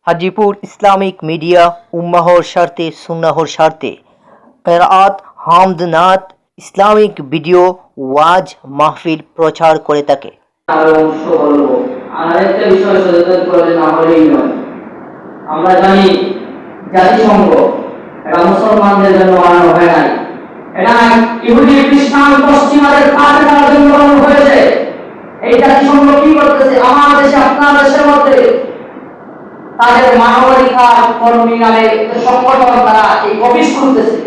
Hajipur Islamic media উম্মাহর স্বার্থে সুন্নাহর স্বার্থে কেরাত হামদ নাত ইসলামিক ভিডিও ওয়াজ মাহফিল প্রচার করে থাকে। আরেকটা বিষয় সচেতন করে না হলেই নয়। আমরা জানি জাতিসংঘ এটা মুসলমানদের জন্য বানানো হয় নাই, এটা ইহুদি খ্রিস্টান পশ্চিমাদের কাছে করার জন্য বানানো হয়েছে। এই জাতিসংঘ কি করতেছে? আমার দেশে আপনার দেশের মধ্যে তাদের মানবাধিকার কর্মী নামে সংগঠন তারা এই অফিস খুলতেছে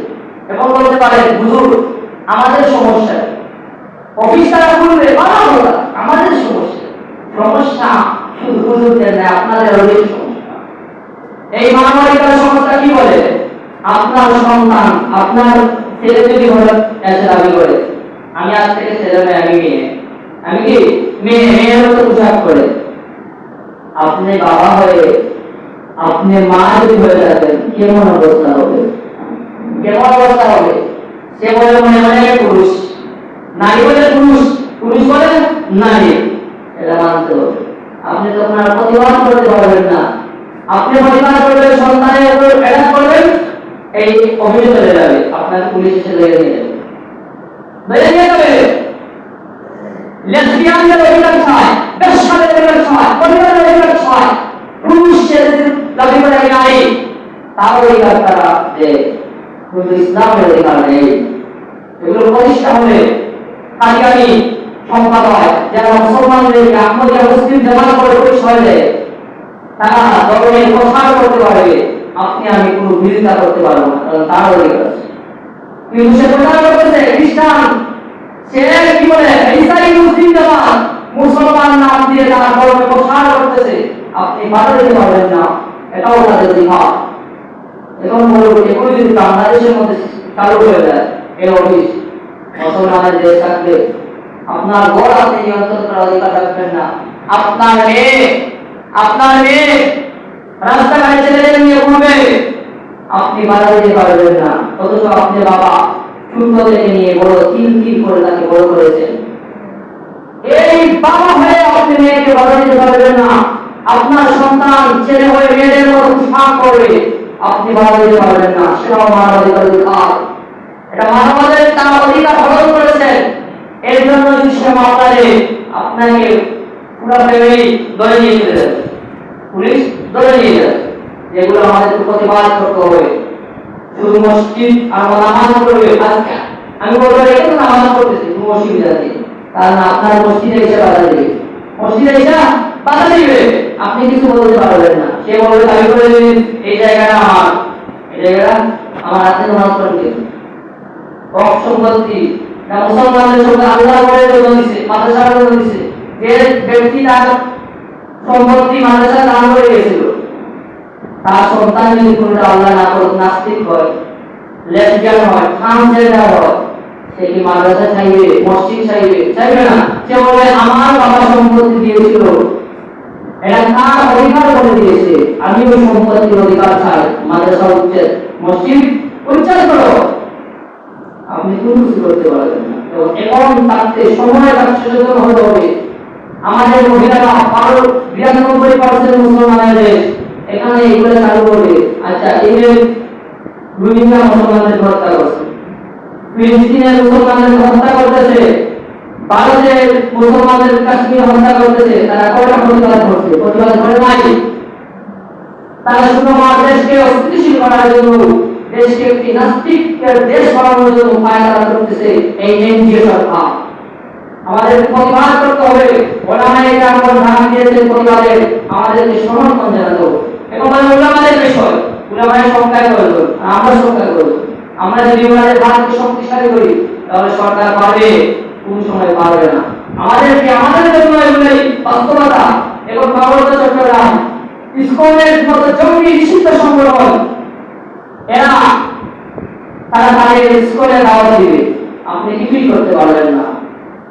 এবং বলতে পারেন হুজুর আমাদের সমস্যা অফিস তারা খুলবে, বানাবো আমাদের সমস্যা সমস্যা শুধু হুজুরদের নয়, আপনাদের অনেক সমস্যা। এই মানবাধিকার সংস্থা কি বলে? আপনার সন্তান আপনার ছেলে যদি এসে দাবি করে আমি আজ থেকে ছেলে নয় আমি মেয়ে, আমি কি মেয়ের মতো পোশাক করে, আপনি বাবা হয়ে আপনি মা যদি হয়ে যাবেন কেমন অবস্থা হবে? কেমন অবস্থা হবে? সে বলে মনে মনে পুরুষ, নারী বলে পুরুষ, পুরুষ বলে নারী, এটা মানতে হবে। আপনি তখন আর প্রতিবাদ করতে পারবেন না। আপনি প্রতিবাদ করবেন সন্তানের উপর অ্যাটাক করবেন, এই অভিযোগ চলে যাবে, আপনার পুলিশ এসে ধরে নিয়ে যাবে, ধরে নিয়ে যাবে। লেসবিয়ানদের অধিকার চায়, বেশ্যাদের অধিকার চায়, পরিবারের অধিকার চায়, পুরুষের দাবি করে নারী তার অধিকার তারা যে কিন্তু ইসলামের অধিকার নেই। এগুলো প্রতিষ্ঠা হলে কারিগরি সম্পাদক যারা মুসলমানদেরকে আহমদিয়া মুসলিম জামাত করে পরিচয় দেয় তারা ধর্মের প্রসার করতে পারবে, আপনি আমি কোনো বিরোধিতা করতে পারবো না, কারণ তার অধিকার আছে। কিন্তু সে প্রচার করতেছে খ্রিস্টান, সে কি বলে ঈসাই মুসলিম জামাত, মুসলমান নাম দিয়ে তারা ধর্মের প্রসার করতেছে, আপনি বাধা দিতে পারবেন না, এটাও তাদের অধিকার। এখন বলবো এগুলি যদি বাংলাদেশের মধ্যে চালু হয়ে যায় এই অফিস, মুসলমানের দেশ থাকবে আপনার গড় আপনি নিয়ন্ত্রণ করার অধিকার রাখবেন না। আপনার মেয়ে রাস্তাঘাটে ছেলেদের নিয়ে ঘুরবে, আপনি বাধা দিতে পারবেন না, অথচ আপনি বাবা ছোট থেকে নিয়ে বড় তিল করে তাকে বড় করেছেন। এই বাবা হয়ে আপনি মেয়েকে বাধা দিতে পারবেন না। আপনার সন্তান ছেলে হয়ে মেয়েদের মতো পোশাক করবে, আপনি বাধা দিতে পারবেন না, সেটাও মানবাধিকার অধিকার। এটা মানবাধিকার তারা অধিকার হরণ করেছেন। এর জন্য সে মামলায় আপনাকে পুরো ফ্যামিলি ধরে নিয়ে চলে যাবে, পুলিশ ধরে নিয়ে যাবে। যেগুলো আমাদের প্রতিবাদ করতে হবে। শুধু মসজিদ আর নামাজ পড়বে, আজকে আমি বলবো এটা নামাজ পড়তেছি মসজিদ যাতে, কারণ আপনার মসজিদে এসে বাধা দিবে, মসজিদে এসে বাধা দিবে, আপনি কিছু বলতে পারবেন না। সে বলবে দাবি করে দিন এই জায়গাটা আমার, এই জায়গাটা আমার হাতে নামাজ পড়বে, হক সম্পত্তি না মুসলমানদের সঙ্গে আল্লাহ করে জন্য দিছে, মাদ্রাসা জন্য দিছে। যে ব্যক্তি তার সম্পত্তি মাদ্রাসা দান করে গেছিল, তার সন্তান যদি কোনটা আল্লাহ না করুক নাস্তিক হয়, লেসবিয়ান হয়, ট্রান্সজেন্ডার হয়, সে কি মাদ্রাসা চাইবে, মসজিদ চাইবে না। সে বলে আমার বাবা সম্পত্তি দিয়েছিল, এটা তার অধিকার বলে দিয়েছে, আমি ওই সম্পত্তির অধিকার চাই, মাদ্রাসা উচ্ছেদ, মসজিদ উচ্ছেদ করো, আপনি কোনো কিছু করতে পারবেন না। এখন থাকতে সময় সচেতন হতে হবে। আমাদের মহিলারা 92% মুসলমানের দেশ, এখানে এগুলো চালু করবে। আচ্ছা এই যে রোহিঙ্গা মুসলমানদের হত্যা করছে, ফিলিস্তিনের মুসলমানদের হত্যা করতেছে, ভারতের মুসলমানদের কাশ্মীর হত্যা করতেছে, তারা কয়টা প্রতিবাদ করছে? প্রতিবাদ করে নাই। তারা শুধুমাত্র দেশকে অস্থিতিশীল করার জন্য, দেশকে একটি নাস্তিকের দেশ বানানোর জন্য পায়তারা করতেছে এই এনজিও সরকার। আমাদের প্রতিবাদ করতে হবে। ওলামায়ে কেরাম ধান দিয়েছেন প্রতিবাদে, আমাদেরকে সমর্থন জানাতে হবে। এবং ওলামাদের বিষয়, ওলামায়ের সংখ্যায় প্রয়োজন, আমরা সংখ্যা করব। আমরা যদি ওনাদের ভারতকে শক্তিশালী করি তাহলে সরকার পারবে, কোন সময় পারবে না। আমাদের জন্য এগুলোই বাস্তবতা। এবং পার্বত্য চট্টগ্রাম ইসকনের মতো জঙ্গি নিষিদ্ধ সংগঠন, এরা তারা তাদের ইসকনে দাওয়াত দিবে, আপনি কিছুই করতে পারবেন না।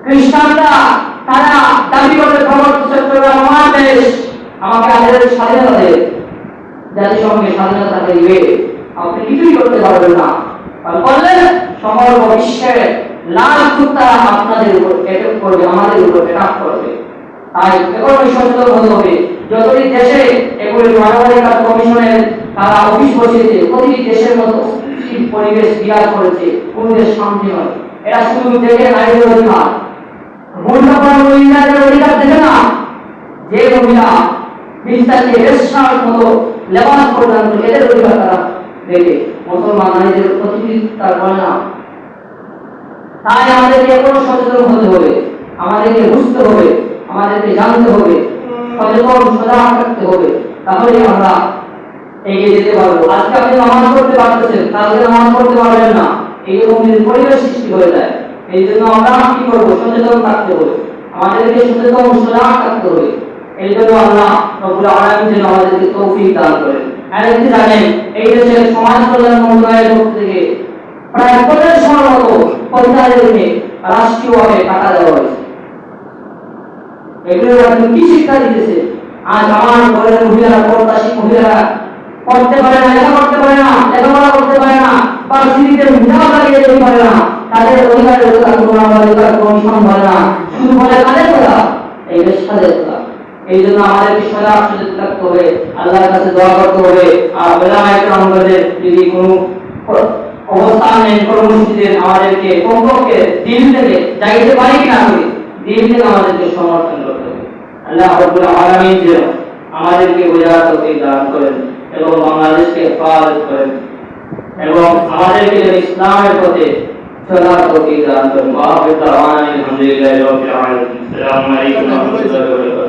খ্রিস্টানরা তারা দাবি করে পার্বত্য চট্টগ্রাম আমার দেশ, আমাকে আমাদের স্বাধীনতা দেবে, জাতিসংঘে স্বাধীনতা দিবে, আপনি কিছুই করতে পারবেন না। বললে সমগ্র বিশ্বের লাল কুত্তা আপনাদের উপর অ্যাটাক করবে, আমাদের উপর অ্যাটাক করবে। তাই এখনই সচেতন হতে হবে। যতই দেশে এগুলি মানবাধিকার কমিশনের তারা অফিস বসিয়েছে, প্রতিটি দেশের মতো পরিবেশ বিরাজ করেছে, কোন দেশ শান্তি নয়। এরা শুধু দেখে নারীদের অধিকার, মহিলাদের অধিকার দেখে না। যে মহিলা বিস্তারিত রেশার মতো লেবাস পর্যন্ত এদের অধিকার তারা দেখে, মুসলমান নারীদের প্রতিটি তার বলে না। তাই আমাদেরকে এখনো সচেতন হতে হবে, আমাদেরকে বুঝতে হবে, আমাদেরকে জানতে হবে, সচেতন সজাগ থাকতে হবে, তাহলে আমরা এগিয়ে যেতে পারবো। আজকে আপনি নামাজ পড়তে পারতেছেন, কালকে নামাজ পড়তে পারবেন না, এইরকম যদি পরিবেশ সৃষ্টি হয়ে যায়, এই জন্য আমরা কি করবো? সচেতন থাকতে হবে, আমাদেরকে সচেতন সজাগ থাকতে হবে। এই জন্য আল্লাহ রব্বুল আলামিন যেন আমাদেরকে তৌফিক দান করেন। আর একটি জানেন, এই দেশের সমাজ কল্যাণ মন্ত্রণালয়ের পক্ষ থেকে প্রায় 50 মতো পঞ্চায়েতকে রাষ্ট্রীয়ভাবে টাকা দেওয়া হয়েছে। এগুলো আপনি কি শিক্ষা দিতেছে? আজ আমার ঘরের মহিলারা, প্রত্যাশী মহিলারা পড়তে পারে না, লেখা করতে পারে না, লেখাপড়া করতে পারে না, বা সিঁড়িতে হিসাব লাগিয়ে যেতে পারে না, তাদের অধিকারের কথা কোনো অধিকার কমিশন বলে না, শুধু বলে তাদের কথা, এই দেশ তাদের কথা। এই জন্য আমাদেরকে সজাগ সচেতন থাকতে হবে, আল্লাহর কাছে দোয়া করতে হবে। আর ওলামায়ে কেরামদের যদি কোনো অবস্থান নেই কোনো মসজিদের, আমাদেরকে কমপক্ষে দিল থেকে যাইতে পারি কিনা করি, দিল থেকে আমাদেরকে সমর্থন করতে হবে। আল্লাহ রাব্বুল আলামিন যেন আমাদেরকে বোঝার তৌফিক দান করেন এবং বাংলাদেশকে হেফাজত করেন এবং আমাদেরকে যেন ইসলামের পথে চলার তৌফিক দান করেন। ওয়া আখিরু দাওয়ানা আলহামদুলিল্লাহি রাব্বিল আলামিন। আসসালামু আলাইকুম ওয়া রাহমাতুল্লাহি ওয়া বারাকাতুহু।